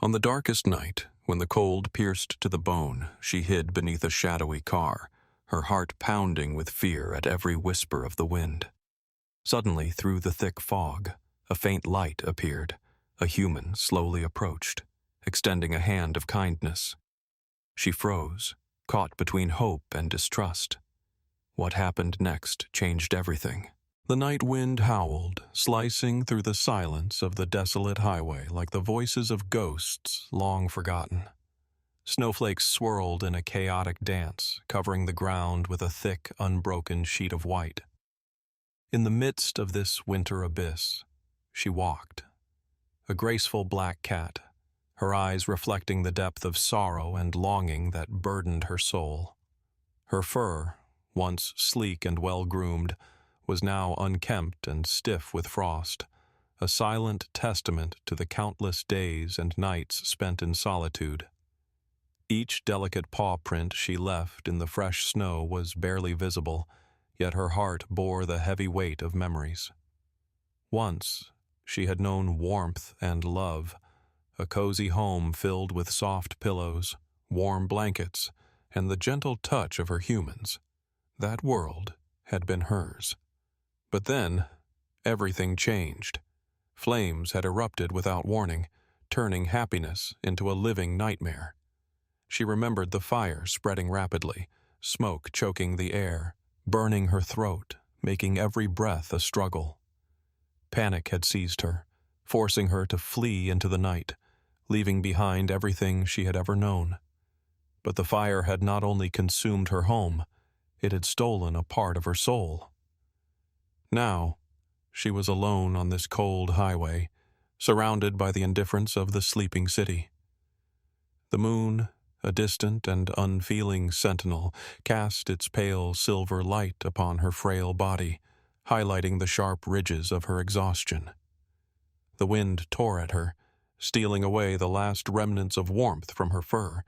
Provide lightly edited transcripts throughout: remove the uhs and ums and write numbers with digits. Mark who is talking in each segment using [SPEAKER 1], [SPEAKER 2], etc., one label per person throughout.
[SPEAKER 1] On the darkest night, when the cold pierced to the bone, she hid beneath a shadowy car, her heart pounding with fear at every whisper of the wind. Suddenly, through the thick fog, a faint light appeared. A human slowly approached, extending a hand of kindness. She froze, caught between hope and distrust. What happened next changed everything. The night wind howled, slicing through the silence of the desolate highway like the voices of ghosts long forgotten. Snowflakes swirled in a chaotic dance, covering the ground with a thick, unbroken sheet of white. In the midst of this winter abyss, she walked, a graceful black cat, her eyes reflecting the depth of sorrow and longing that burdened her soul. Her fur, once sleek and well-groomed, was now unkempt and stiff with frost, a silent testament to the countless days and nights spent in solitude. Each delicate paw print she left in the fresh snow was barely visible, yet her heart bore the heavy weight of memories. Once, she had known warmth and love, a cozy home filled with soft pillows, warm blankets, and the gentle touch of her humans. That world had been hers. But then, everything changed. Flames had erupted without warning, turning happiness into a living nightmare. She remembered the fire spreading rapidly, smoke choking the air, burning her throat, making every breath a struggle. Panic had seized her, forcing her to flee into the night, leaving behind everything she had ever known. But the fire had not only consumed her home, it had stolen a part of her soul. Now, she was alone on this cold highway, surrounded by the indifference of the sleeping city. The moon, a distant and unfeeling sentinel, cast its pale silver light upon her frail body, highlighting the sharp ridges of her exhaustion. The wind tore at her, stealing away the last remnants of warmth from her fur,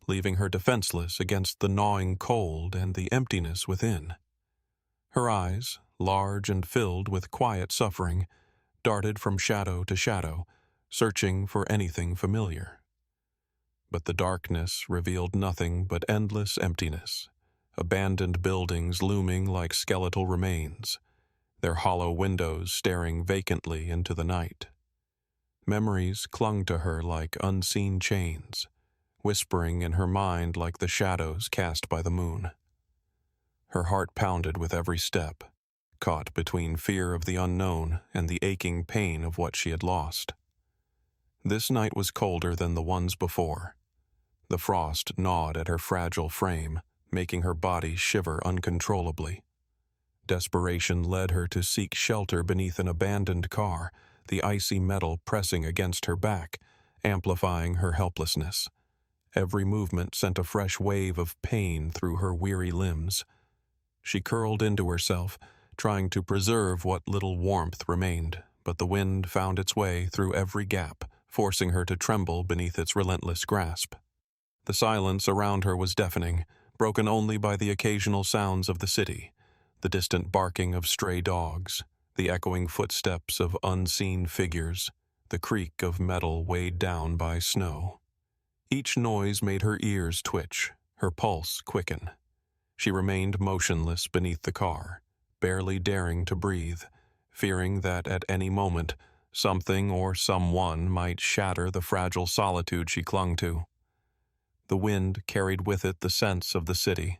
[SPEAKER 1] leaving her defenseless against the gnawing cold and the emptiness within. Her eyes, large and filled with quiet suffering, darted from shadow to shadow, searching for anything familiar. But the darkness revealed nothing but endless emptiness, abandoned buildings looming like skeletal remains, their hollow windows staring vacantly into the night. Memories clung to her like unseen chains, whispering in her mind like the shadows cast by the moon. Her heart pounded with every step, caught between fear of the unknown and the aching pain of what she had lost. This night was colder than the ones before. The frost gnawed at her fragile frame, making her body shiver uncontrollably. Desperation led her to seek shelter beneath an abandoned car, the icy metal pressing against her back, amplifying her helplessness. Every movement sent a fresh wave of pain through her weary limbs. She curled into herself, trying to preserve what little warmth remained, but the wind found its way through every gap, forcing her to tremble beneath its relentless grasp. The silence around her was deafening, broken only by the occasional sounds of the city, the distant barking of stray dogs, the echoing footsteps of unseen figures, the creak of metal weighed down by snow. Each noise made her ears twitch, her pulse quicken. She remained motionless beneath the car, barely daring to breathe, fearing that at any moment something or someone might shatter the fragile solitude she clung to. The wind carried with it the scents of the city,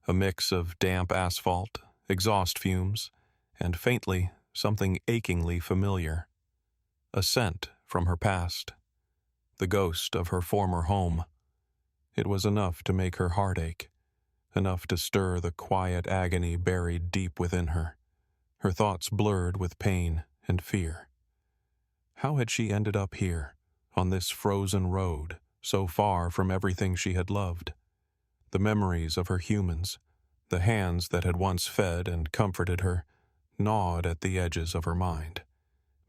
[SPEAKER 1] a mix of damp asphalt, exhaust fumes, and faintly something achingly familiar. A scent from her past, the ghost of her former home. It was enough to make her heart ache, enough to stir the quiet agony buried deep within her, her thoughts blurred with pain and fear. How had she ended up here, on this frozen road, so far from everything she had loved? The memories of her humans, the hands that had once fed and comforted her, gnawed at the edges of her mind,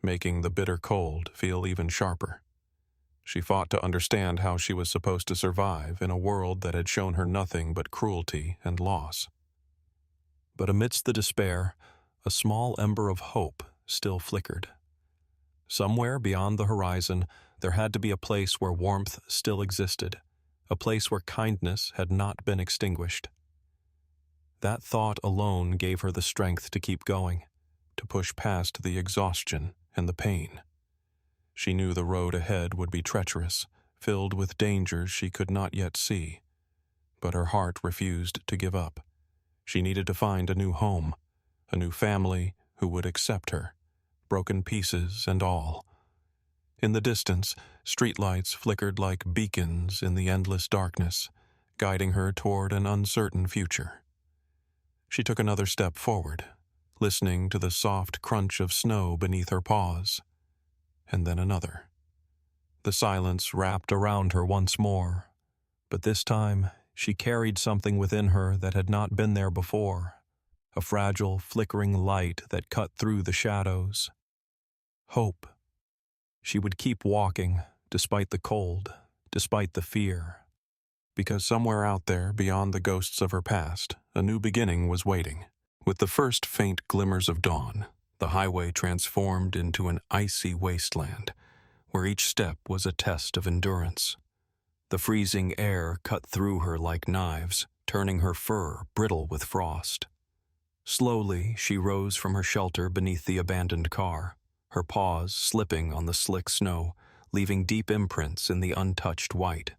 [SPEAKER 1] making the bitter cold feel even sharper. She fought to understand how she was supposed to survive in a world that had shown her nothing but cruelty and loss. But amidst the despair, a small ember of hope still flickered. Somewhere beyond the horizon, There had to be a place where warmth still existed, a place where kindness had not been extinguished. That thought alone gave her the strength to keep going, to push past the exhaustion and the pain. She knew the road ahead would be treacherous, filled with dangers she could not yet see. But her heart refused to give up. She needed to find a new home, a new family who would accept her, broken pieces and all. In the distance, streetlights flickered like beacons in the endless darkness, guiding her toward an uncertain future. She took another step forward, listening to the soft crunch of snow beneath her paws, and then another. The silence wrapped around her once more, but this time she carried something within her that had not been there before, a fragile, flickering light that cut through the shadows. Hope. She would keep walking, despite the cold, despite the fear, because somewhere out there, beyond the ghosts of her past, a new beginning was waiting. With the first faint glimmers of dawn, the highway transformed into an icy wasteland, where each step was a test of endurance. The freezing air cut through her like knives, turning her fur brittle with frost. Slowly, she rose from her shelter beneath the abandoned car, her paws slipping on the slick snow, leaving deep imprints in the untouched white.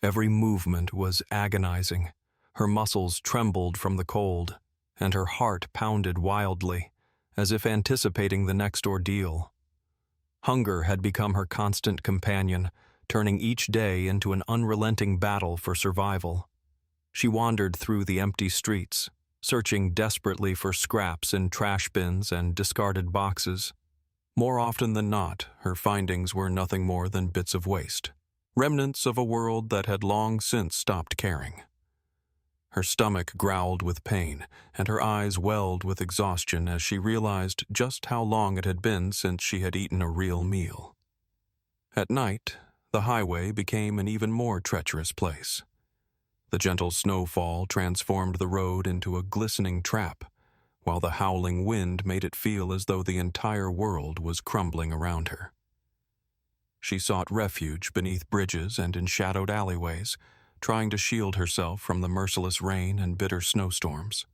[SPEAKER 1] Every movement was agonizing. Her muscles trembled from the cold, and her heart pounded wildly, as if anticipating the next ordeal. Hunger had become her constant companion, turning each day into an unrelenting battle for survival. She wandered through the empty streets, searching desperately for scraps in trash bins and discarded boxes. More often than not, her findings were nothing more than bits of waste, remnants of a world that had long since stopped caring. Her stomach growled with pain, and her eyes welled with exhaustion as she realized just how long it had been since she had eaten a real meal. At night, the highway became an even more treacherous place. The gentle snowfall transformed the road into a glistening trap, while the howling wind made it feel as though the entire world was crumbling around her. She sought refuge beneath bridges and in shadowed alleyways, trying to shield herself from the merciless rain and bitter snowstorms.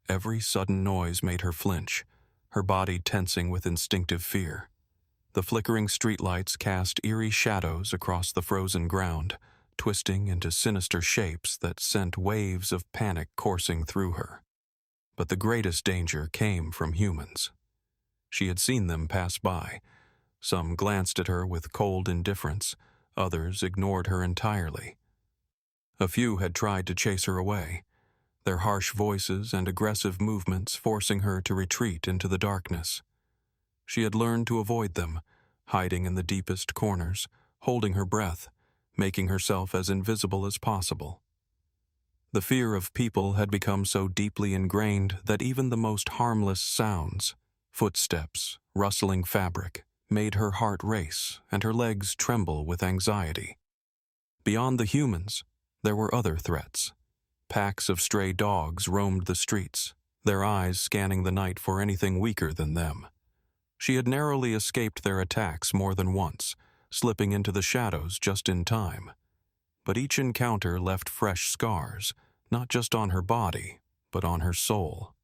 [SPEAKER 1] Every sudden noise made her flinch, her body tensing with instinctive fear. The flickering streetlights cast eerie shadows across the frozen ground, twisting into sinister shapes that sent waves of panic coursing through her. But the greatest danger came from humans. She had seen them pass by. Some glanced at her with cold indifference, others ignored her entirely. A few had tried to chase her away, their harsh voices and aggressive movements forcing her to retreat into the darkness. She had learned to avoid them, hiding in the deepest corners, holding her breath, making herself as invisible as possible. The fear of people had become so deeply ingrained that even the most harmless sounds, footsteps, rustling fabric, made her heart race and her legs tremble with anxiety. Beyond the humans, there were other threats. Packs of stray dogs roamed the streets, their eyes scanning the night for anything weaker than them. She had narrowly escaped their attacks more than once, slipping into the shadows just in time. But each encounter left fresh scars, not just on her body, but on her soul.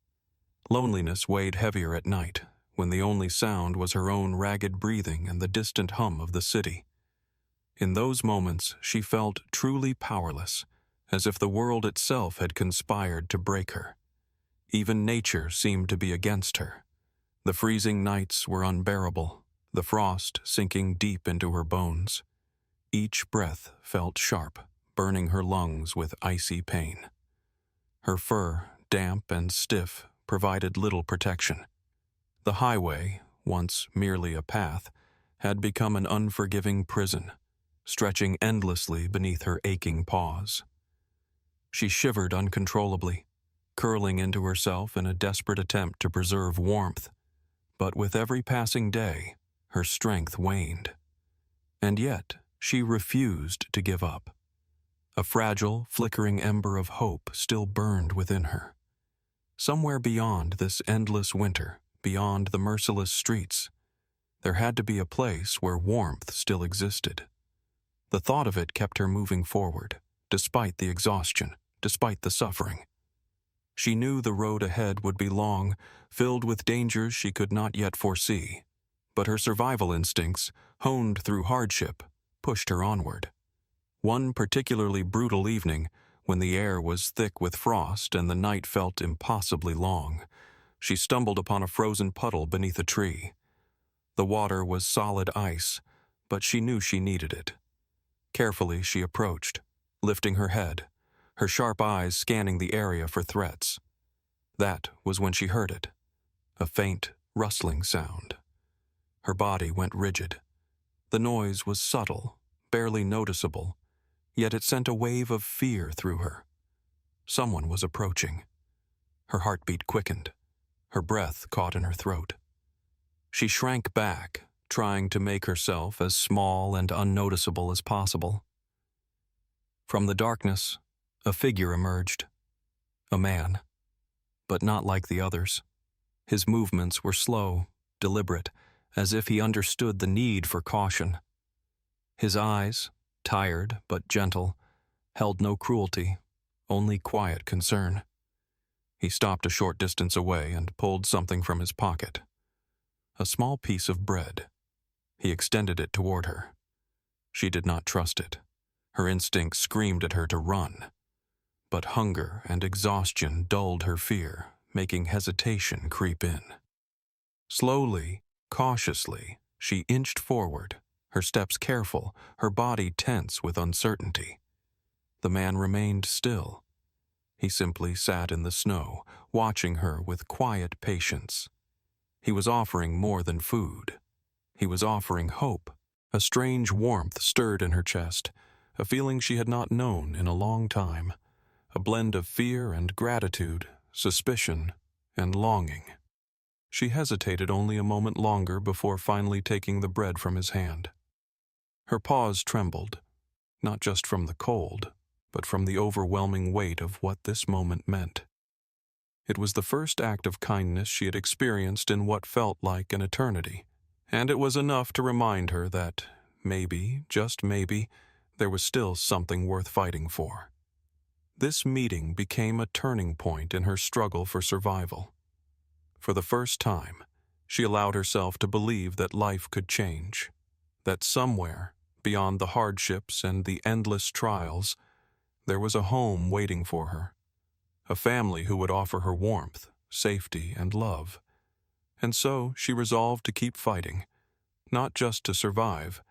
[SPEAKER 1] Loneliness weighed heavier at night, when the only sound was her own ragged breathing and the distant hum of the city. In those moments, she felt truly powerless, as if the world itself had conspired to break her. Even nature seemed to be against her. The freezing nights were unbearable, the frost sinking deep into her bones. Each breath felt sharp, burning her lungs with icy pain. Her fur, damp and stiff, provided little protection. The highway, once merely a path, had become an unforgiving prison, stretching endlessly beneath her aching paws. She shivered uncontrollably, curling into herself in a desperate attempt to preserve warmth. But with every passing day, her strength waned. And yet, she refused to give up. A fragile, flickering ember of hope still burned within her. Somewhere beyond this endless winter, beyond the merciless streets, There had to be a place where warmth still existed. The thought of it kept her moving forward, despite the exhaustion, despite the suffering. She knew the road ahead would be long, filled with dangers she could not yet foresee, but her survival instincts, honed through hardship, pushed her onward. One particularly brutal evening, when the air was thick with frost and the night felt impossibly long, she stumbled upon a frozen puddle beneath a tree. The water was solid ice, but she knew she needed it. Carefully she approached, lifting her head, her sharp eyes scanning the area for threats. That was when she heard it, a faint, rustling sound. Her body went rigid. The noise was subtle, barely noticeable, yet it sent a wave of fear through her. Someone was approaching. Her heartbeat quickened. Her breath caught in her throat. She shrank back, trying to make herself as small and unnoticeable as possible. From the darkness, a figure emerged. A man, but not like the others. His movements were slow, deliberate, as if he understood the need for caution. His eyes, tired but gentle, held no cruelty, only quiet concern. He stopped a short distance away and pulled something from his pocket. A small piece of bread. He extended it toward her. She did not trust it. Her instinct screamed at her to run. But hunger and exhaustion dulled her fear, making hesitation creep in. Slowly, cautiously, she inched forward, her steps careful, her body tense with uncertainty. The man remained still. He simply sat in the snow, watching her with quiet patience. He was offering more than food. He was offering hope. A strange warmth stirred in her chest, a feeling she had not known in a long time, a blend of fear and gratitude, suspicion and longing. She hesitated only a moment longer before finally taking the bread from his hand. Her paws trembled, not just from the cold, but from the overwhelming weight of what this moment meant. It was the first act of kindness she had experienced in what felt like an eternity, and it was enough to remind her that maybe, just maybe, there was still something worth fighting for. This meeting became a turning point in her struggle for survival. For the first time, she allowed herself to believe that life could change, that somewhere, beyond the hardships and the endless trials, there was a home waiting for her, a family who would offer her warmth, safety, and love. And so she resolved to keep fighting, not just to survive,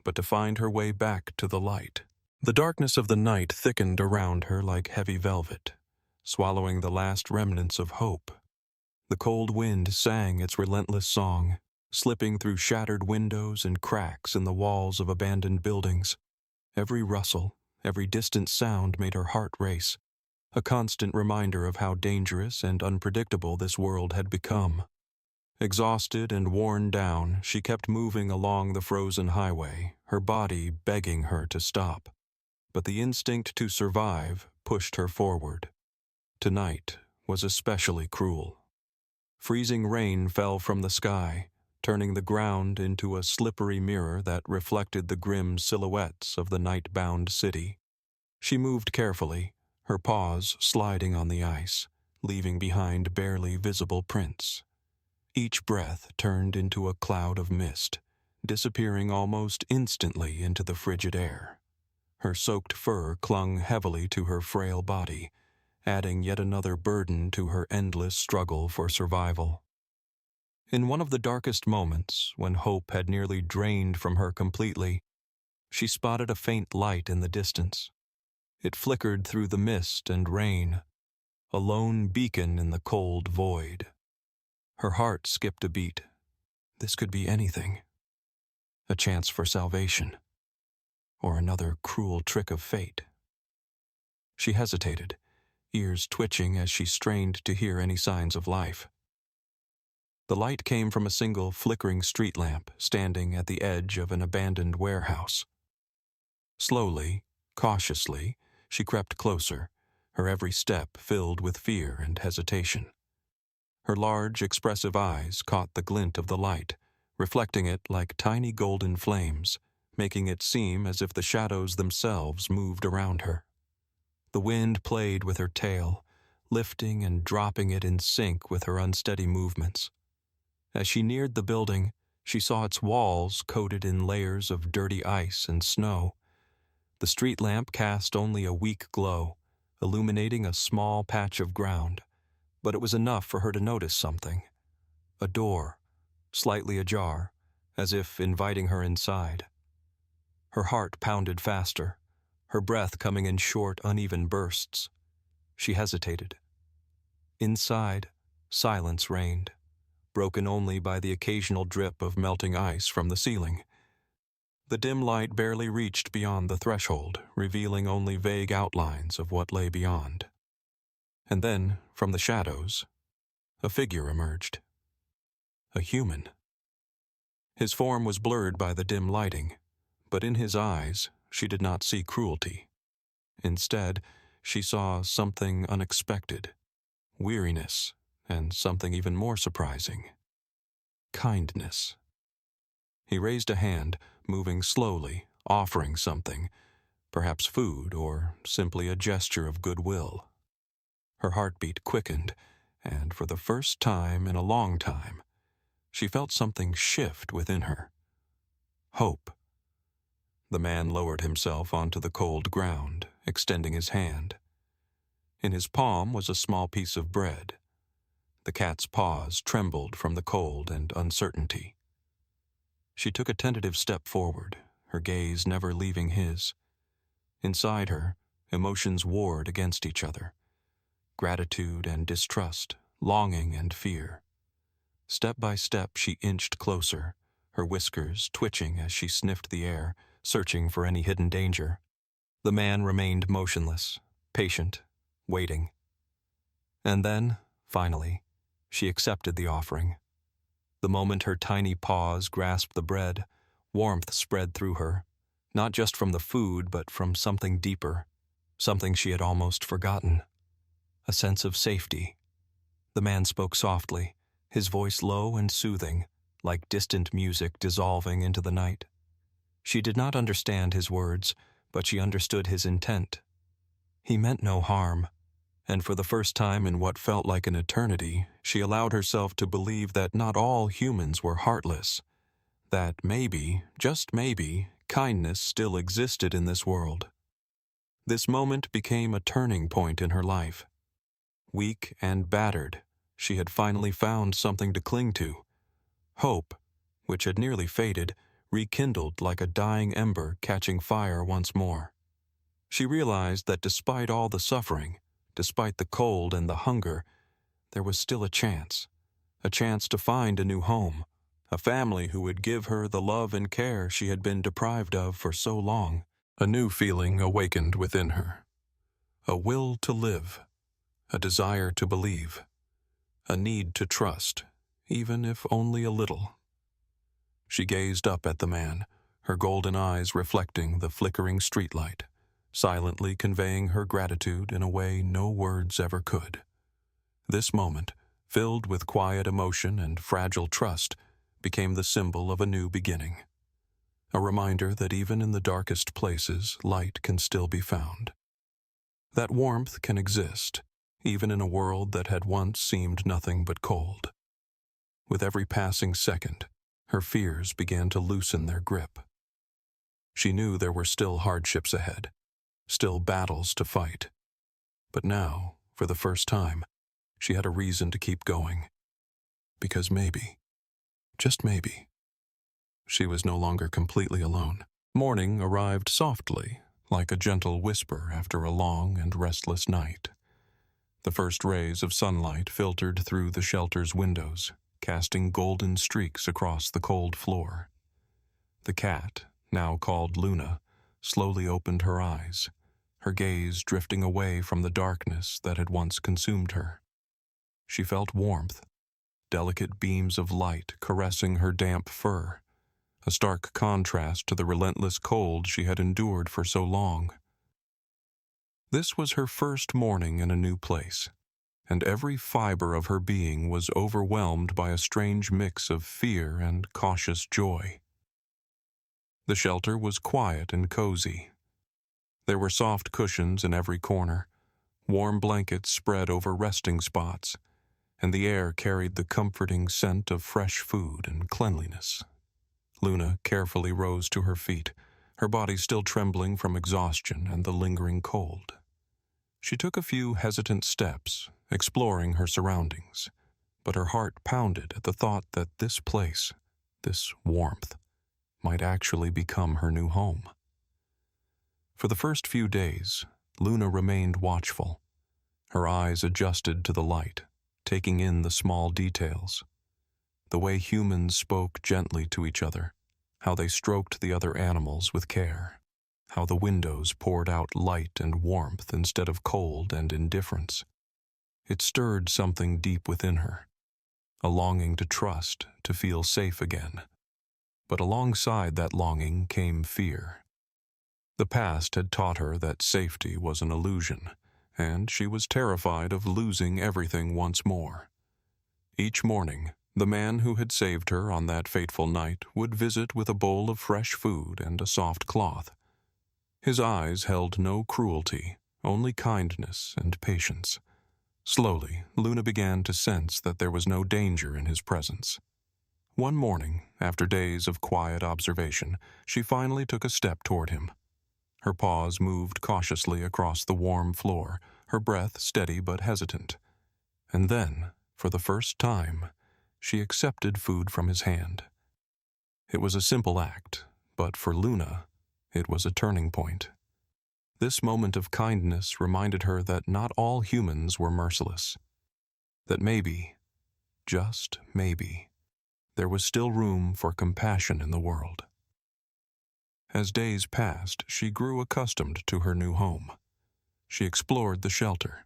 [SPEAKER 1] but to find her way back to the light. The darkness of the night thickened around her like heavy velvet, swallowing the last remnants of hope. The cold wind sang its relentless song, slipping through shattered windows and cracks in the walls of abandoned buildings. Every rustle, every distant sound made her heart race, a constant reminder of how dangerous and unpredictable this world had become. Exhausted and worn down, she kept moving along the frozen highway, her body begging her to stop. But the instinct to survive pushed her forward. Tonight was especially cruel. Freezing rain fell from the sky, turning the ground into a slippery mirror that reflected the grim silhouettes of the night-bound city. She moved carefully, her paws sliding on the ice, leaving behind barely visible prints. Each breath turned into a cloud of mist, disappearing almost instantly into the frigid air. Her soaked fur clung heavily to her frail body, adding yet another burden to her endless struggle for survival. In one of the darkest moments, when hope had nearly drained from her completely, she spotted a faint light in the distance. It flickered through the mist and rain, a lone beacon in the cold void. Her heart skipped a beat. This could be anything. A chance for salvation, or another cruel trick of fate. She hesitated, ears twitching as she strained to hear any signs of life. The light came from a single flickering street lamp standing at the edge of an abandoned warehouse. Slowly, cautiously, she crept closer, her every step filled with fear and hesitation. Her large, expressive eyes caught the glint of the light, reflecting it like tiny golden flames, making it seem as if the shadows themselves moved around her. The wind played with her tail, lifting and dropping it in sync with her unsteady movements. As she neared the building, she saw its walls coated in layers of dirty ice and snow. The street lamp cast only a weak glow, illuminating a small patch of ground, but it was enough for her to notice something. A door, slightly ajar, as if inviting her inside. Her heart pounded faster, her breath coming in short, uneven bursts. She hesitated. Inside, silence reigned, broken only by the occasional drip of melting ice from the ceiling. The dim light barely reached beyond the threshold, revealing only vague outlines of what lay beyond. And then, from the shadows, a figure emerged. A human. His form was blurred by the dim lighting, but in his eyes she did not see cruelty. Instead, she saw something unexpected, weariness, and something even more surprising, kindness. He raised a hand, moving slowly, offering something, perhaps food or simply a gesture of goodwill. Her heartbeat quickened, and for the first time in a long time, she felt something shift within her. Hope. The man lowered himself onto the cold ground, extending his hand. In his palm was a small piece of bread. The cat's paws trembled from the cold and uncertainty. She took a tentative step forward, her gaze never leaving his. Inside her, emotions warred against each other. Gratitude and distrust, longing and fear. Step by step she inched closer, her whiskers twitching as she sniffed the air, searching for any hidden danger. The man remained motionless, patient, waiting. And then, finally, she accepted the offering. The moment her tiny paws grasped the bread, warmth spread through her, not just from the food but from something deeper, something she had almost forgotten. A sense of safety. The man spoke softly, his voice low and soothing, like distant music dissolving into the night. She did not understand his words, but she understood his intent. He meant no harm, and for the first time in what felt like an eternity, she allowed herself to believe that not all humans were heartless, that maybe, just maybe, kindness still existed in this world. This moment became a turning point in her life. Weak and battered, she had finally found something to cling to. Hope, which had nearly faded, rekindled like a dying ember catching fire once more. She realized that despite all the suffering, despite the cold and the hunger, there was still a chance to find a new home, a family who would give her the love and care she had been deprived of for so long. A new feeling awakened within her. A will to live, a desire to believe, a need to trust, even if only a little. She gazed up at the man, her golden eyes reflecting the flickering streetlight, silently conveying her gratitude in a way no words ever could. This moment, filled with quiet emotion and fragile trust, became the symbol of a new beginning. A reminder that even in the darkest places, light can still be found. That warmth can exist, even in a world that had once seemed nothing but cold. With every passing second, her fears began to loosen their grip. She knew there were still hardships ahead, still battles to fight. But now, for the first time, she had a reason to keep going. Because maybe, just maybe, she was no longer completely alone. Morning arrived softly, like a gentle whisper after a long and restless night. The first rays of sunlight filtered through the shelter's windows, casting golden streaks across the cold floor. The cat, now called Luna, slowly opened her eyes, her gaze drifting away from the darkness that had once consumed her. She felt warmth, delicate beams of light caressing her damp fur, a stark contrast to the relentless cold she had endured for so long. This was her first morning in a new place, and every fiber of her being was overwhelmed by a strange mix of fear and cautious joy. The shelter was quiet and cozy. There were soft cushions in every corner, warm blankets spread over resting spots, and the air carried the comforting scent of fresh food and cleanliness. Luna carefully rose to her feet, her body still trembling from exhaustion and the lingering cold. She took a few hesitant steps, exploring her surroundings, but her heart pounded at the thought that this place, this warmth, might actually become her new home. For the first few days, Luna remained watchful. Her eyes adjusted to the light, taking in the small details. The way humans spoke gently to each other, how they stroked the other animals with care, how the windows poured out light and warmth instead of cold and indifference. It stirred something deep within her, a longing to trust, to feel safe again. But alongside that longing came fear. The past had taught her that safety was an illusion, and she was terrified of losing everything once more. Each morning, the man who had saved her on that fateful night would visit with a bowl of fresh food and a soft cloth. His eyes held no cruelty, only kindness and patience. Slowly, Luna began to sense that there was no danger in his presence. One morning, after days of quiet observation, she finally took a step toward him. Her paws moved cautiously across the warm floor, her breath steady but hesitant. And then, for the first time, she accepted food from his hand. It was a simple act, but for Luna, it was a turning point. This moment of kindness reminded her that not all humans were merciless. That maybe, just maybe, there was still room for compassion in the world. As days passed, she grew accustomed to her new home. She explored the shelter,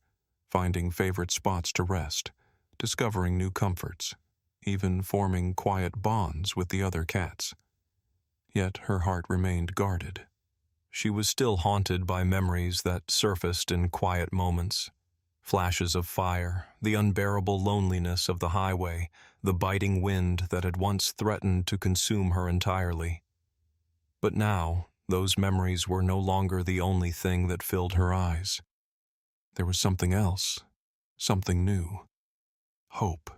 [SPEAKER 1] finding favorite spots to rest, discovering new comforts, even forming quiet bonds with the other cats. Yet her heart remained guarded. She was still haunted by memories that surfaced in quiet moments. Flashes of fire, the unbearable loneliness of the highway, the biting wind that had once threatened to consume her entirely. But now, those memories were no longer the only thing that filled her eyes. There was something else, something new. Hope.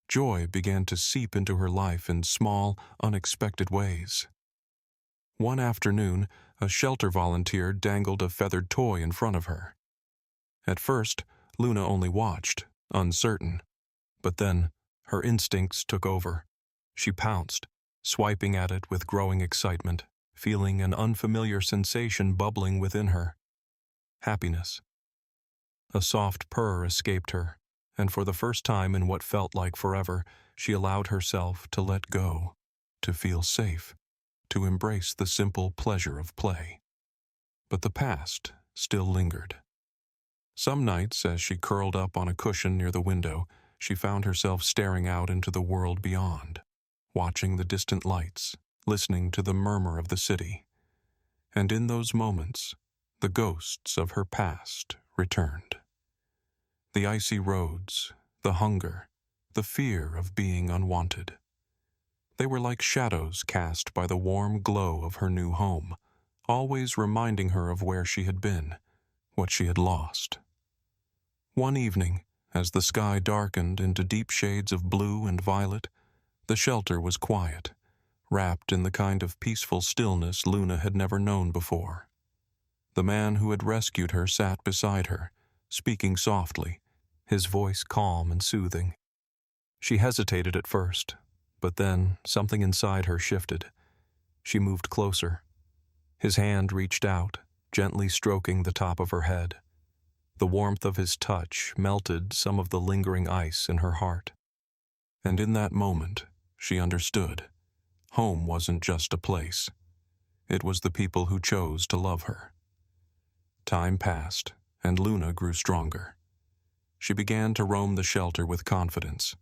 [SPEAKER 1] Joy began to seep into her life in small, unexpected ways. One afternoon, a shelter volunteer dangled a feathered toy in front of her. At first, Luna only watched, uncertain. But then, her instincts took over. She pounced, swiping at it with growing excitement, feeling an unfamiliar sensation bubbling within her. Happiness. A soft purr escaped her, and for the first time in what felt like forever, she allowed herself to let go, to feel safe, to embrace the simple pleasure of play. But the past still lingered. Some nights, as she curled up on a cushion near the window, she found herself staring out into the world beyond, watching the distant lights, listening to the murmur of the city. And in those moments, the ghosts of her past returned. The icy roads, the hunger, the fear of being unwanted. They were like shadows cast by the warm glow of her new home, always reminding her of where she had been, what she had lost. One evening, as the sky darkened into deep shades of blue and violet, the shelter was quiet, wrapped in the kind of peaceful stillness Luna had never known before. The man who had rescued her sat beside her, speaking softly, his voice calm and soothing. She hesitated at first, but then something inside her shifted. She moved closer. His hand reached out, gently stroking the top of her head. The warmth of his touch melted some of the lingering ice in her heart. And in that moment, she understood. Home wasn't just a place. It was the people who chose to love her. Time passed, and Luna grew stronger. She began to roam the shelter with confidence,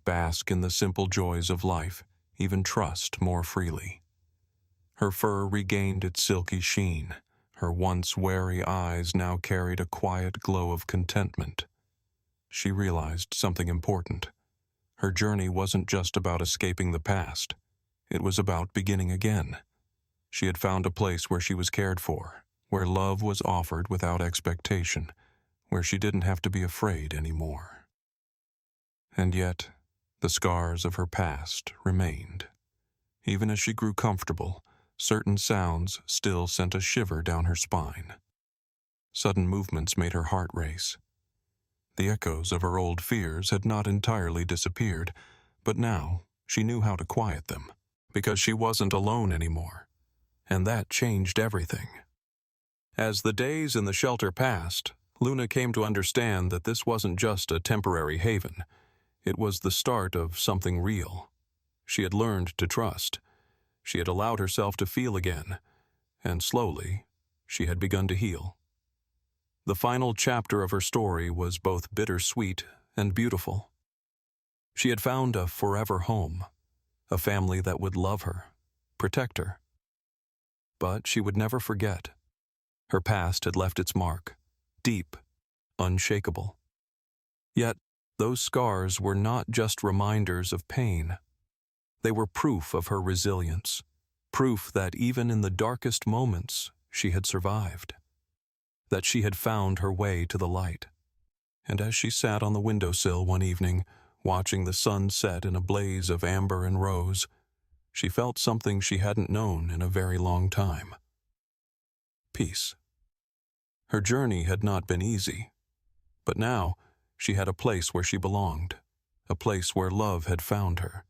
[SPEAKER 1] bask in the simple joys of life, even trust more freely. Her fur regained its silky sheen. Her once wary eyes now carried a quiet glow of contentment. she realized something important. Her journey wasn't just about escaping the past. It was about beginning again. She had found a place where she was cared for, where love was offered without expectation, where she didn't have to be afraid anymore. And yet, the scars of her past remained. Even as she grew comfortable, certain sounds still sent a shiver down her spine. Sudden movements made her heart race. The echoes of her old fears had not entirely disappeared, but now she knew how to quiet them, because she wasn't alone anymore, and that changed everything. As the days in the shelter passed, Luna came to understand that this wasn't just a temporary haven. It was the start of something real. She had learned to trust. She had allowed herself to feel again, and slowly, she had begun to heal. The final chapter of her story was both bittersweet and beautiful. She had found a forever home, a family that would love her, protect her. But she would never forget. Her past had left its mark, deep, unshakable. Yet, those scars were not just reminders of pain. They were proof of her resilience, proof that even in the darkest moments, she had survived, that she had found her way to the light. And as she sat on the windowsill one evening, watching the sun set in a blaze of amber and rose, she felt something she hadn't known in a very long time. Peace. Her journey had not been easy, but now she had a place where she belonged, a place where love had found her,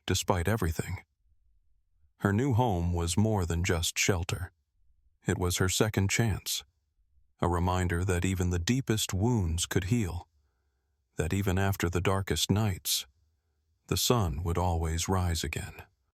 [SPEAKER 1] despite everything. Her new home was more than just shelter. It was her second chance, a reminder that even the deepest wounds could heal, that even after the darkest nights, the sun would always rise again.